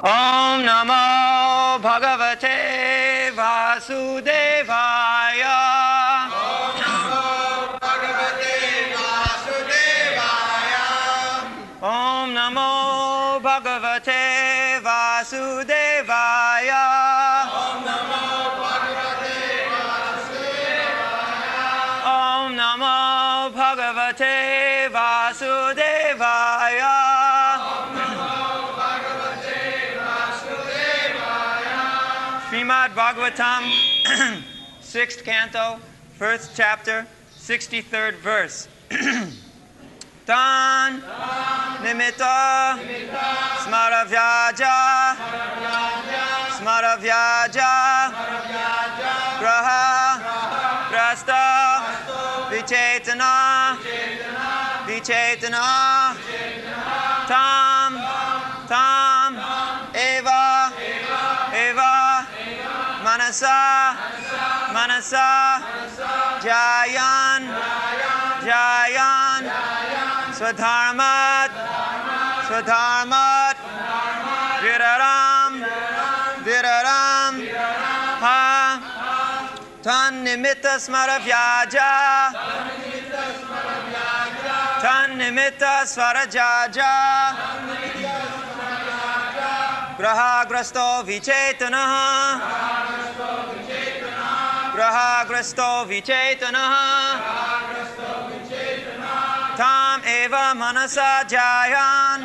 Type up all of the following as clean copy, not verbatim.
Om Namo Bhagavate Vasudevaya. Om Namo Bhagavate Vasudevaya. Om Namo Bhagavate Vasudevaya. Om Namo Bhagavate Vasudevaya. Om Namo Bhagavate Vasudevaya. Srimad Bhagavatam, 6th canto, 1st chapter, 63rd verse. Tan nimitta smaravyaja graha grasta vichetana tam eva manasa jayan swadharmat viraram ha tan nimitta smaravyaja grahagrasto vichetanaha tam eva manasa jayan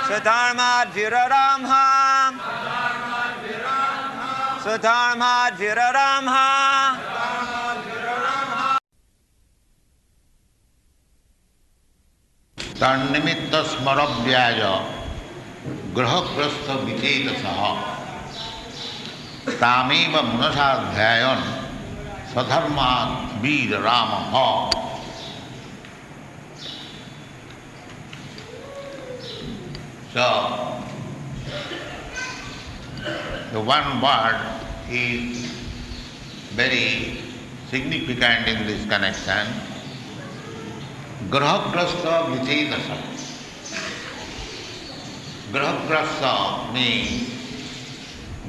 swadharmat viraram ha. Tannimitta smarabhyaja grahaprastha vichetasaha tameva manasadhyayan sadharmat viraramaha. So, the one word is very significant in this connection. Grahagrasta vichetasa. Grahagrasta means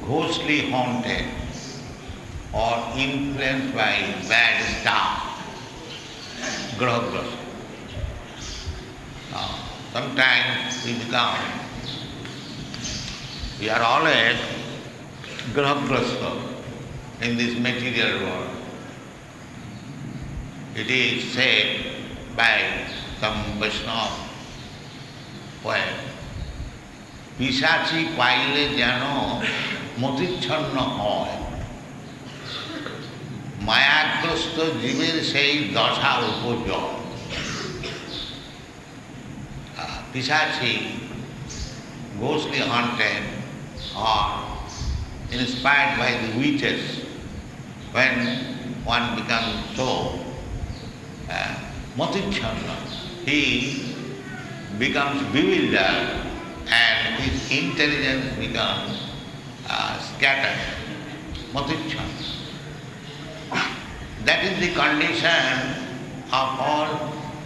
ghostly haunted or influenced by bad stuff. Grahagrasta. Sometimes we are always grahagrasta in this material world. It is said by some Vaishnava poet, পিশাচি পাইলে যেন মতিচ্ছন্ন হয়, মায়াগ্রস্ত জীবের সেই দশা উপজয়। Pisachi, ghostly haunted or inspired by the witches, when one becomes so matichhanna, he becomes bewildered and his intelligence becomes scattered. Matichhanna. That is the condition of all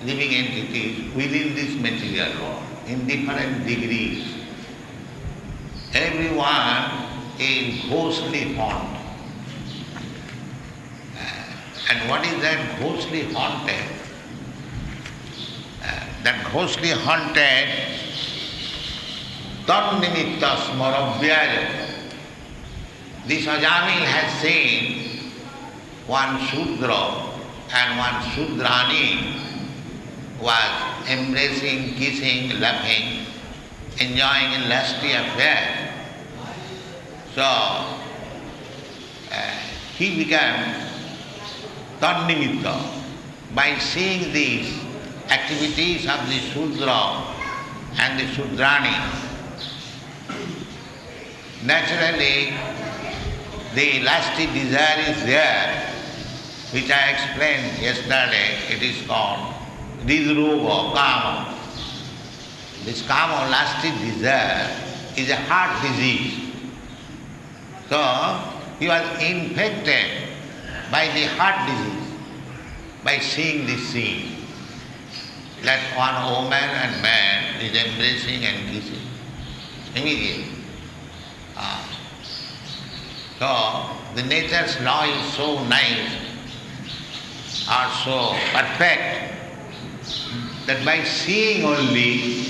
living entities within this material world, in different degrees. Everyone is ghostly haunted. And what is that ghostly haunted? That ghostly haunted, tannimitta smarabhyaja. This Ajamil has seen one Shudra and one Shudrani was embracing, kissing, laughing, enjoying a lusty affair. So, he became tannimitta. By seeing these activities of the Shudra and the Shudrani, naturally the lusty desire is there, which I explained yesterday. It is called Ridruva, Kama. This Kama, lusty desire, is a heart disease. So, he was infected by the heart disease. by seeing this scene, that one woman and man is embracing and kissing immediately. So the nature's law is so nice or so perfect that by seeing only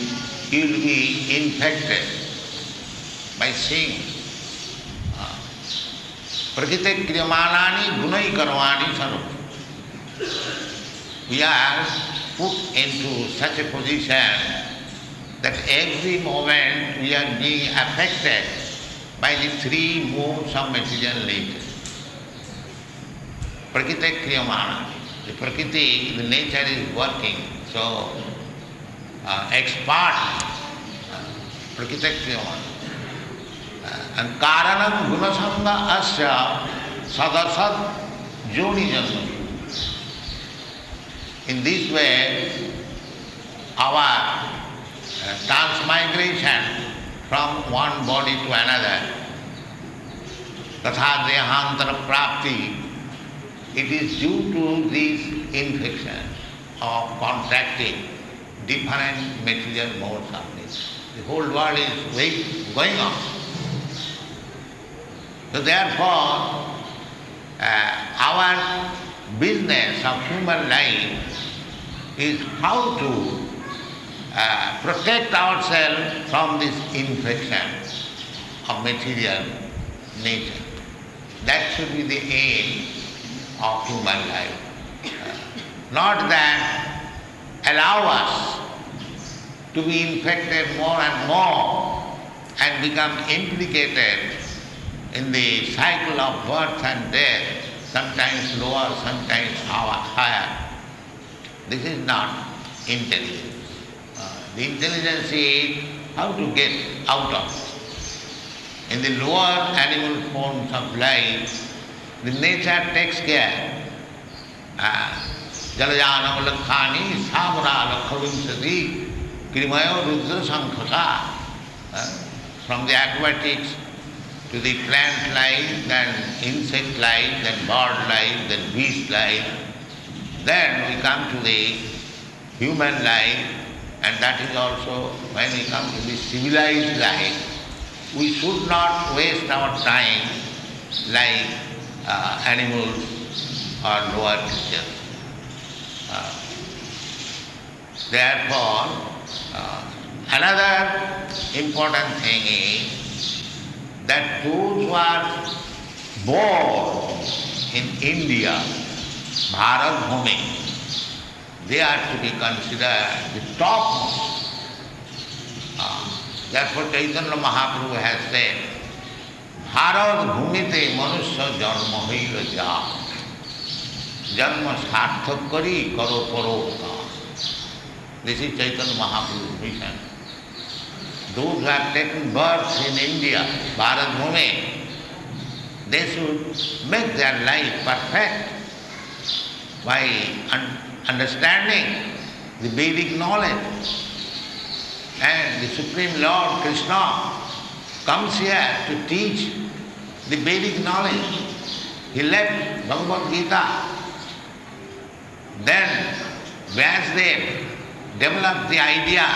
you will be infected. By seeing. Prakriti kriyamanani gunai karvani sarva. We are put into such a position that every moment we are being affected by the three modes of material nature. Prakriti kriyamana. The Prakriti, the nature is working so expertly. Prakriti kriyamana. And karanam gunasanga asya sadasad joni janma. In this way, our transmigration from one body to another, tatha dehantara prapti, it is due to this infection of contracting different material modes of nature. The whole world is going on. So therefore, our business of human life is how to protect ourselves from this infection of material nature. That should be the aim of human life. Not that allow us to be infected more and more and become implicated in the cycle of birth and death, sometimes lower, sometimes higher. This is not intelligence. The intelligence is how to get out of it. In the lower animal forms of life, the nature takes care. Jalajanam lakhani samra lakhavimsati krimayo rudra sankhaka. From the aquatics to the plant life, then insect life, then bird life, then beast life. Then we come to the human life, and that is also when we come to the civilized life. We should not waste our time like animals or lower creatures. Therefore, another important thing is that those who are born in India, Bharat Bhumi, they are to be considered the topmost. Therefore Chaitanya Mahaprabhu has said, Bharat Bhumite Manusya Janma Hoila Ja. Janma Sarthak Kari Karo Paropkar. This is Chaitanya Mahaprabhu's mission. Those who have taken birth in India, Bharat Bhumi, they should make their life perfect by understanding the Vedic knowledge. And the Supreme Lord Krishna comes here to teach the Vedic knowledge. He left Bhagavad Gita. Then Vyasadeva developed the idea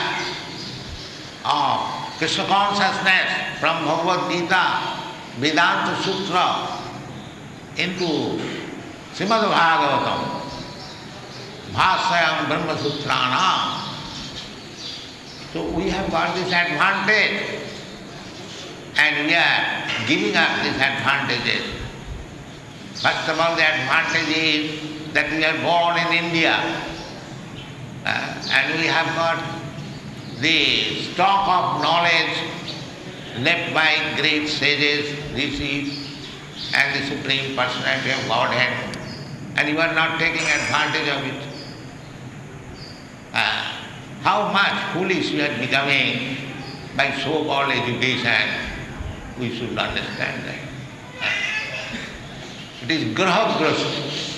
of Krishna consciousness from Bhagavad Gita, Vedanta Sutra into Srimad Bhagavatam, Bhāsayam Brahma Sutranam. So we have got this advantage and we are giving up these advantages. First of all, the advantage is that we are born in India and we have got the stock of knowledge left by great sages, rishis and the Supreme Personality of Godhead, and you are not taking advantage of it. How much foolish we are becoming by so-called education, we should understand that. It is grahagrasta.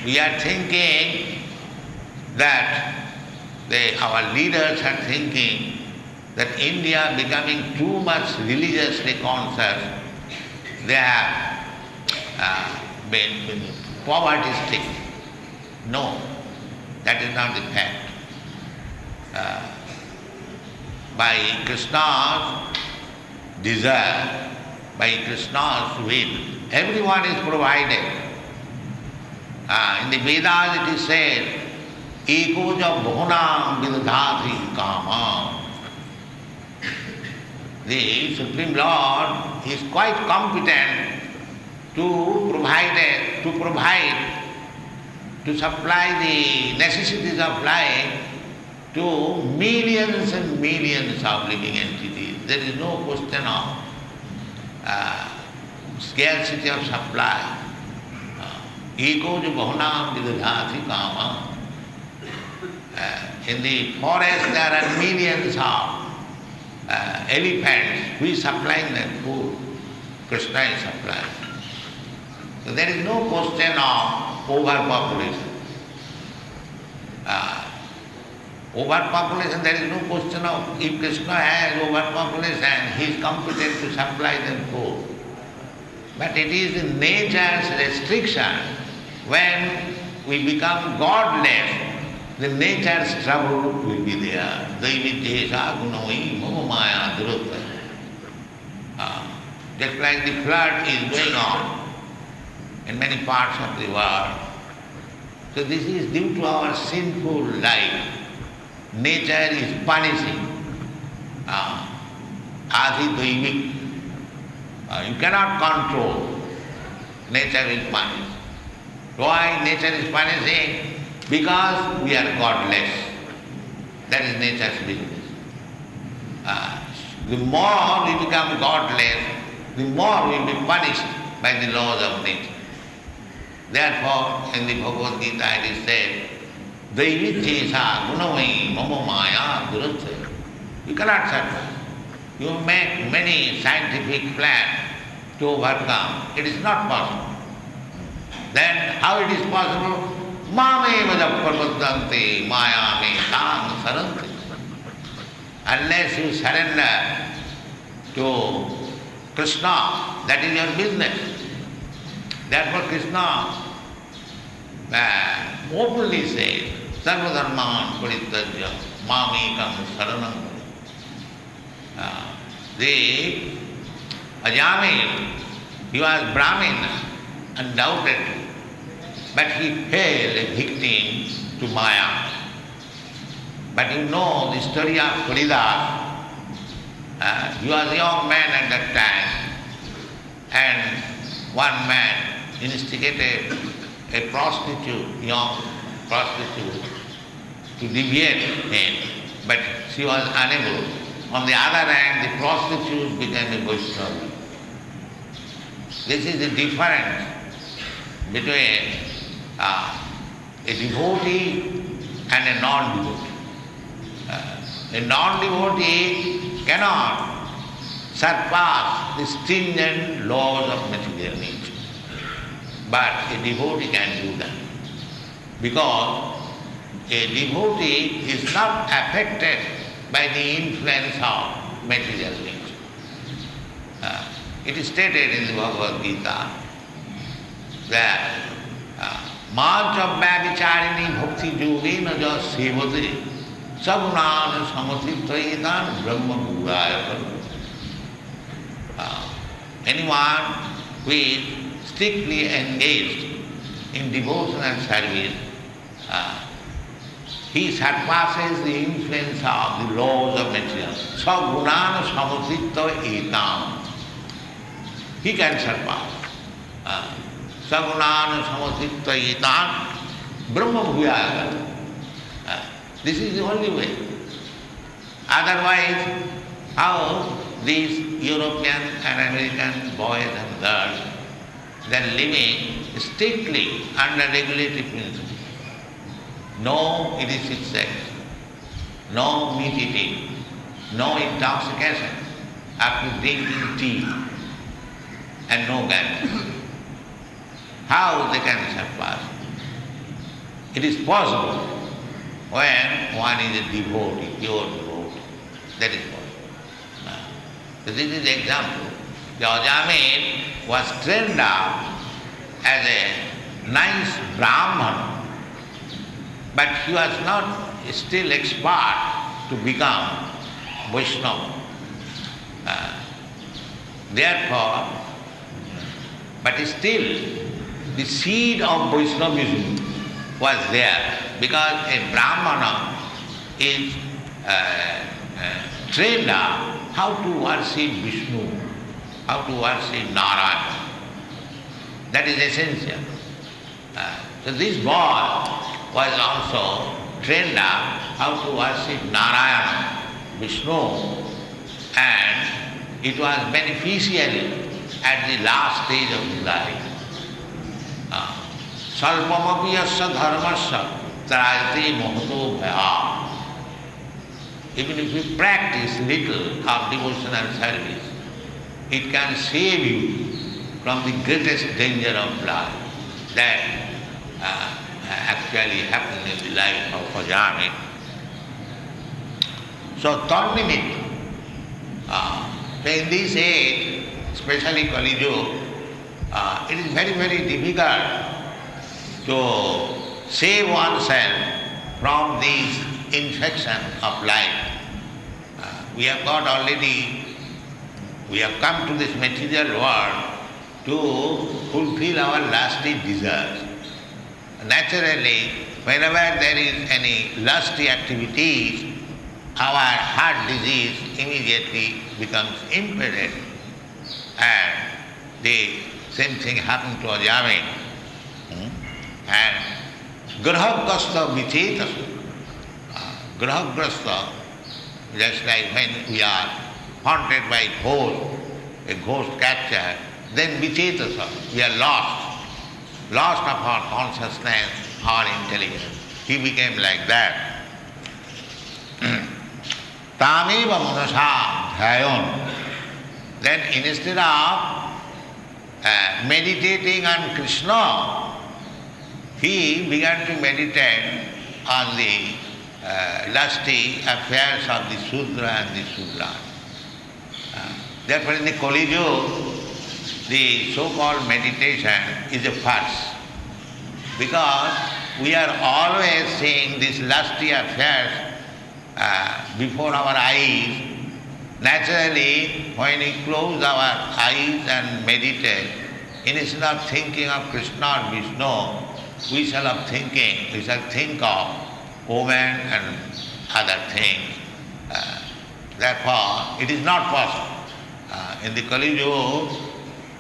We are thinking that our leaders are thinking that India becoming too much religiously conscious, they have been poverty-stricken. No, that is not the fact. By Krishna's desire, by Krishna's will, everyone is provided. In the Vedas it is said, Eko ja bhunam vidadhati kama. The Supreme Lord is quite competent to supply the necessities of life to millions and millions of living entities. There is no question of scarcity of supply. Eko ja bhunam vidadhati kama. In the forest there are millions of elephants. Who is supplying them food? Krishna is supplying. So there is no question of overpopulation. Overpopulation, there is no question of, if Krishna has overpopulation, he is competent to supply them food. But it is in nature's restriction. When we become godless, the nature's trouble will be there. Just like the flood is going on in many parts of the world. So this is due to our sinful life. Nature is punishing. Adi Daivik. You cannot control. Nature will punish. Why nature is punishing? Because we are godless. That is nature's business. The more we become godless, the more we will be punished by the laws of nature. Therefore, in the Bhagavad Gita it is said, Daivijesa gunavai mama maya durasya. You cannot survive. You make many scientific plans to overcome. It is not possible. Then how it is possible? Mame vajaprapaddante maya me tam saranti. Unless you surrender to Krishna, that is your business. Therefore Krishna openly says, Sarvadharman parityajya mamekam saranam. The Ajamil, he was Brahmin, undoubtedly, but he fell a victim to Maya. But you know the story of Haridas. He was a young man at that time, and one man instigated a prostitute, young prostitute, to deviate him, but she was unable. On the other hand, the prostitute became a Vaishnava. This is the difference between a devotee and a non-devotee. A non-devotee cannot surpass the stringent laws of material nature. But a devotee can do that. Because a devotee is not affected by the influence of material nature. It is stated in the Bhagavad Gita that Mācabhya vicharini bhakti yogena ja sevate sagunāna samatitvayetan brahma gurāya. Anyone who is strictly engaged in devotional service, he surpasses the influence of the laws of material. Sagunāna samatitvayetan. He can surpass. Sagunāna samatitvayetan brahma bhuyāya. This is the only way. Otherwise, how these European and American boys and girls, they are living strictly under regulatory principles. No illicit sex, no meat eating, no intoxication after drinking tea, and no gambling. How they can surpass? It is possible when one is a devotee, pure devotee. That is possible. So this is the example. The Ajamil was trained up as a nice Brahman, but he was not still expert to become Vaishnava. Therefore, but still the seed of Vaishnavism was there, because a Brahmana is trained up how to worship Vishnu, how to worship Narayana. That is essential. So this boy was also trained up how to worship Narayana, Vishnu, and it was beneficial at the last stage of his life. Salpamapi yasya dharmasya trayate mohato bhaya. Even if you practice little of devotional service, it can save you from the greatest danger of life that actually happened in the life of Ajami. So, Tornimit, in this age, especially Kali Yuga, it is very, very difficult to save oneself from these infections of life. We have come to this material world to fulfill our lusty desires. Naturally, whenever there is any lusty activities, our heart disease immediately becomes impeded. And the same thing happened to Ajami. And Grahagrasta Vichetasu. Grahagrasta, just like when we are haunted by a ghost capture, then Vichetasu, we are lost of our consciousness, our intelligence. He became like that. Tameva manasa dhyayon. Then instead of meditating on Krishna, he began to meditate on the lusty affairs of the Sudra and the Sudra. Therefore in the Kali Yuga, the so-called meditation is a farce, because we are always seeing these lusty affairs before our eyes. Naturally, when we close our eyes and meditate, instead of thinking of Krishna or Vishnu, we shall think of women and other things. Therefore, it is not possible. In the Kali Yuga,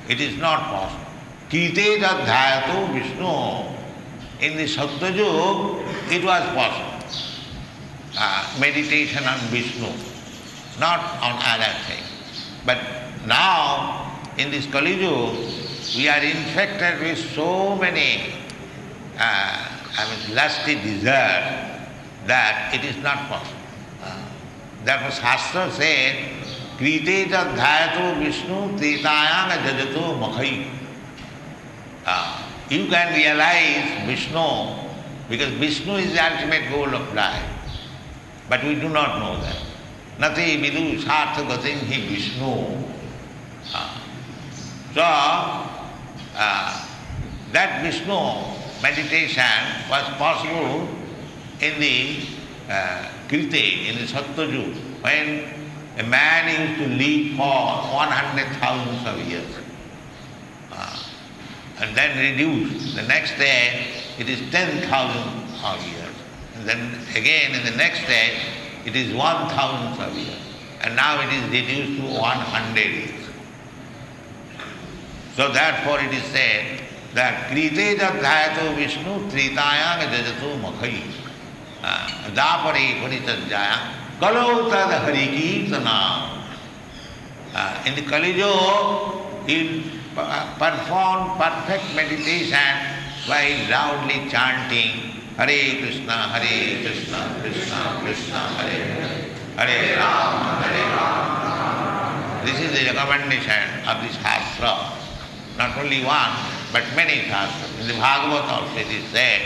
it is not possible. Kite jadhyato Vishnu. In the Satya Yuga, it was possible. Meditation on Vishnu, not on other things. But now, in this Kali Yuga, we are infected with so many lusty desires that it is not possible. Therefore Shastra said, Krite jadhyato Vishnu tretayang jajato makhai. You can realize Vishnu, because Vishnu is the ultimate goal of life. But we do not know that. Nati vidu sartha gatim hi Vishnu. So, that Vishnu meditation was possible in the Krite, in the Satya Yuga, when a man used to live for 100,000 of years. And then reduced. The next day it is 10,000 of years. And then again in the next day it is 1,000 of years. And now it is reduced to 100 years. So therefore it is said that Krite jadhyato Vishnu tritayang jajato makhai. Dapare paritajaya kalau tad harikirtana. In the Kali Yuga, he performed perfect meditation by loudly chanting Hare Krishna, Krishna Krishna, Hare Hare, Hare Rama, Hare Rama. This is the recommendation of this Shastra. Not only one, but many Shastras. In the Bhagavad also it is said,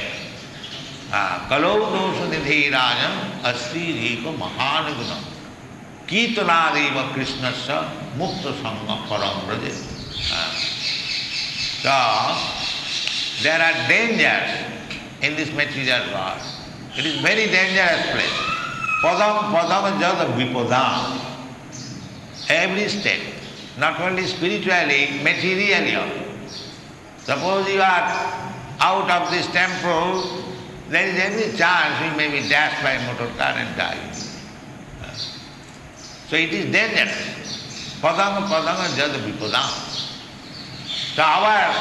Kalau dosha nidhi rajam asti riko mahanaguna Kirtanadeva Krishnasya mukta sangha param braja. So, there are dangers in this material world. It is very dangerous place. Padam padam jada vipadam. Every step, not only spiritually, materially also. Suppose you are out of this temple, there is every chance you may be dashed by a motor car and die. So it is dangerous. Padam padam jada vipadam. So our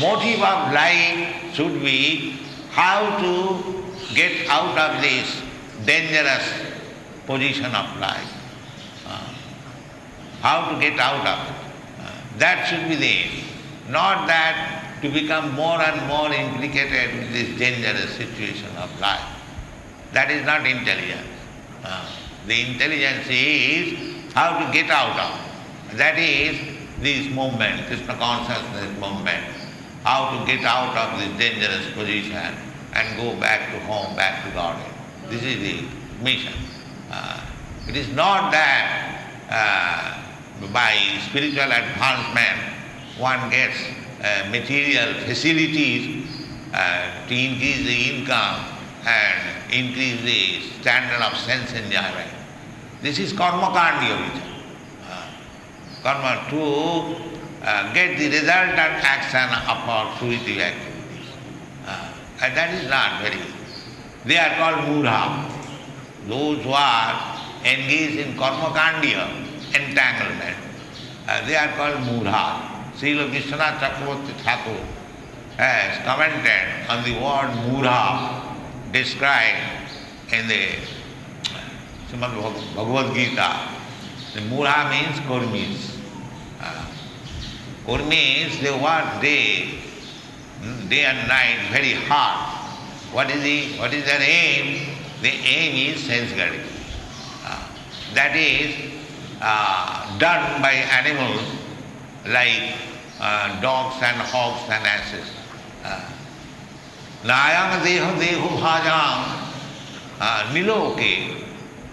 motive of life should be how to get out of this dangerous position of life. How to get out of it. That should be the aim. Not that to become more and more implicated with this dangerous situation of life. That is not intelligence. The intelligence is how to get out of it. That is this movement, Krishna consciousness movement. How to get out of this dangerous position and go back to home, back to God. This is the mission. It is not that by spiritual advancement one gets material facilities to increase the income and increase the standard of sense enjoyment. This is karma kandi. Karma to get the resultant action of our fruitive activities. And that is not very good. They are called mudha. Those who are engaged in karma kandiya, entanglement, they are called mudha. Srila Vishwanath Chakravarti Thakur has commented on the word mudha described in the Srimad Bhagavad Gita. The mudha means kurmis. Kurmis, they work day and night very hard. What is their aim? The aim is sense gratification. That is done by animals like dogs and hogs and asses. Nayang deho deho bhajam niloke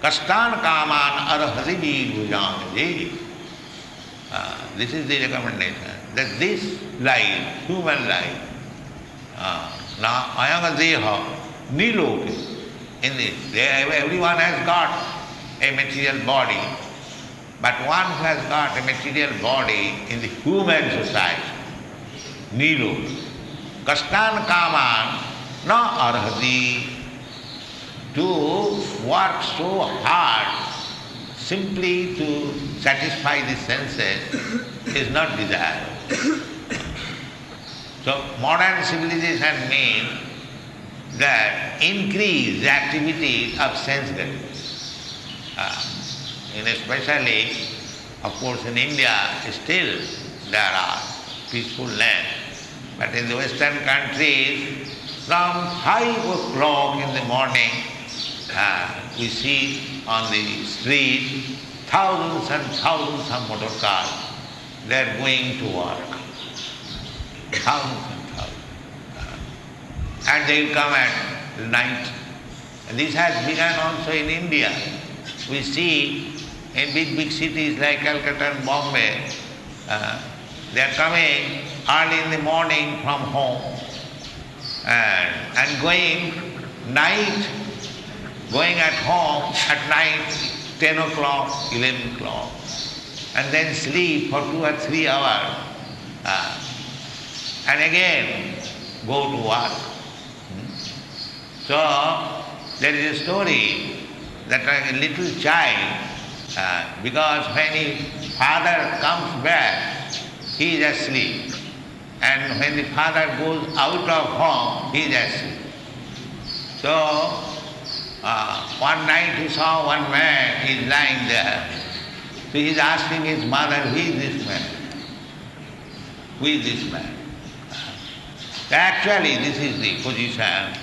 kastan kaman arhasi bhujam. This is the recommendation, that this life, human life, ayanga deha niloke, in this, everyone has got a material body, but one who has got a material body in the human society, nilo, kastan kaman na arhati, to work so hard simply to satisfy the senses is not desirable. So modern civilization means that increase the activities of sense gratification. And especially, of course, in India, still there are peaceful lands. But in the Western countries, from 5 o'clock in the morning, we see on the street thousands and thousands of motor cars. They are going to work. Thousands and thousands. And they will come at night. And this has begun also in India. We see in big cities like Calcutta and Bombay, they are coming early in the morning from home and going at home at night, 10 o'clock, 11 o'clock, and then sleep for 2 or 3 hours, and again go to work. So there is a story that a little child, because when his father comes back, he is asleep. And when the father goes out of home, he is asleep. So one night he saw one man is lying there. So he is asking his mother, who is this man? Who is this man? Actually, this is the position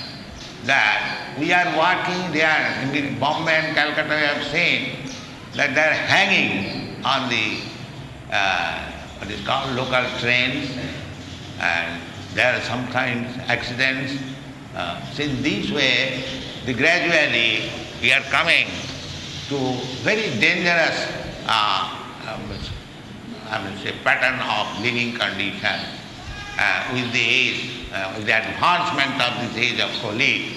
that we are working there in Bombay and Calcutta. We have seen that they are hanging on the what is called local trains, and there are sometimes accidents. So in this way, gradually we are coming to very dangerous pattern of living condition. with the age, with the advancement of this age of Kali,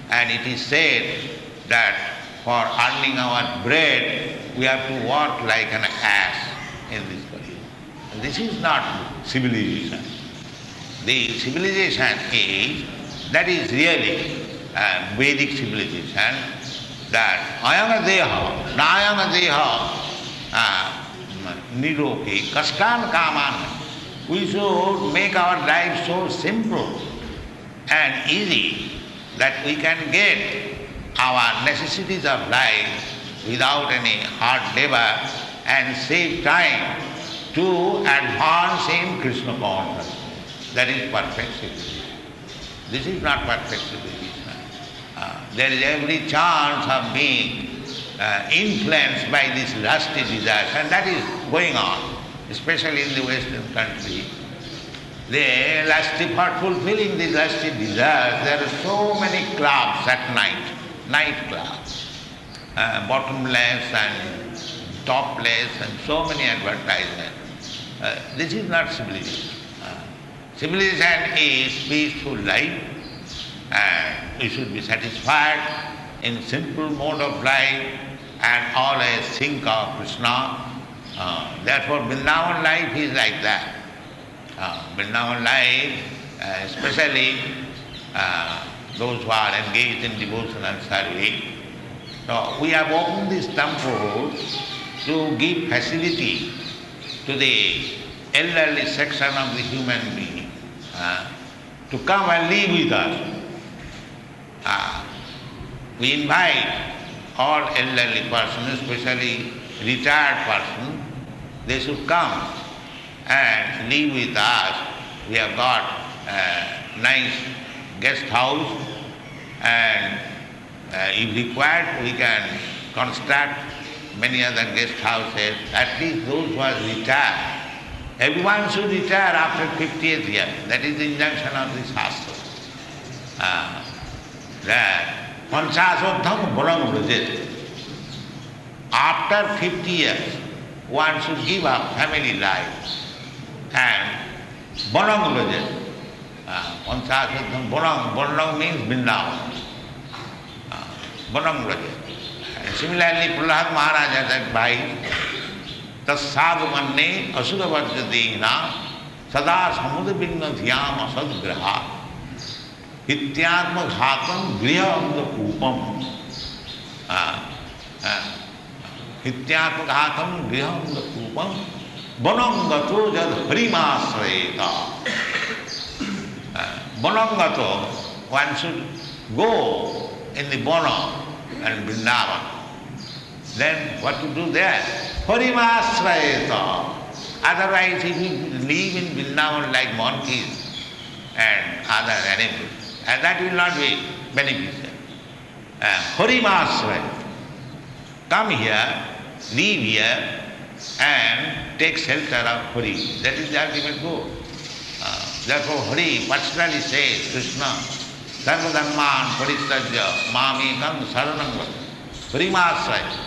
and it is said that for earning our bread, we have to work like an ass in this Kali. This is not civilization. The civilization is, that is really Vedic civilization, that ayanga deha, nayanga deha, niroke, kaskan kaman. We should make our life so simple and easy that we can get our necessities of life without any hard labor and save time to advance in Krishna consciousness. That is perfect civilization. This is not perfect civilization. There is every chance of being influenced by this lusty desires, and that is going on, especially in the Western country. They lusty for fulfilling these lusty desires. There are so many clubs at night clubs, bottomless and topless, and so many advertisements. This is not civilization. Civilization is peaceful life, and we should be satisfied in simple mode of life and always think of Krishna. Therefore Vṛndāvana life is like that. Vṛndāvana life, especially those who are engaged in devotional service. So we have opened this temple to give facility to the elderly section of the human being to come and live with us. We invite all elderly persons, especially retired persons, they should come and live with us. We have got a nice guest house, and if required we can construct many other guest houses, at least those who are retired. Everyone should retire after 50th year. That is the injunction of this Shastra. That Panchasodham Bonam Vrajit. After 50 years, one should give up family life and Bonam Vrajit. Panchasodham Bonam means Vṛndāvana. Bonam Vrajit. Similarly, Prahlad Maharaj has advised, Tassadhumanne Asuravarjadena Sada Samudabhigna Dhyam Asadgraha Hityatma Ghatam Grihamda Kupam Hityatma Ghatam Grihamda Kupam Bonam Gato Jad Harimasrayeta. Bonam Gato, one should go in the Bonam and Vṛndāvana. Then what to do there? Harimasrayeta. Otherwise, if you live in Vṛndāvana like monkeys and other animals, and that will not be beneficial. Harimasrayeta. Come here, live here, and take shelter of Hari. That is the ultimate goal. Therefore, Hari personally says, Krishna, Sarvadhamman Paristajya Mamekam Saranam Harimasrayeta.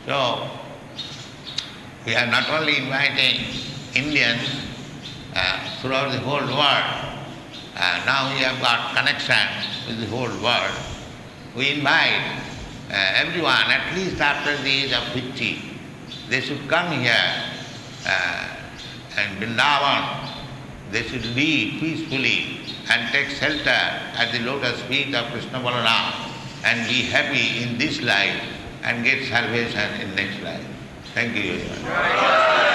So, we are not only inviting Indians throughout the whole world, now we have got connection with the whole world. We invite everyone, at least after the age of 50, they should come here and Vṛndāvana. They should live peacefully and take shelter at the lotus feet of Krishna Balaram and be happy in this life and get salvation in next life. Thank you very much.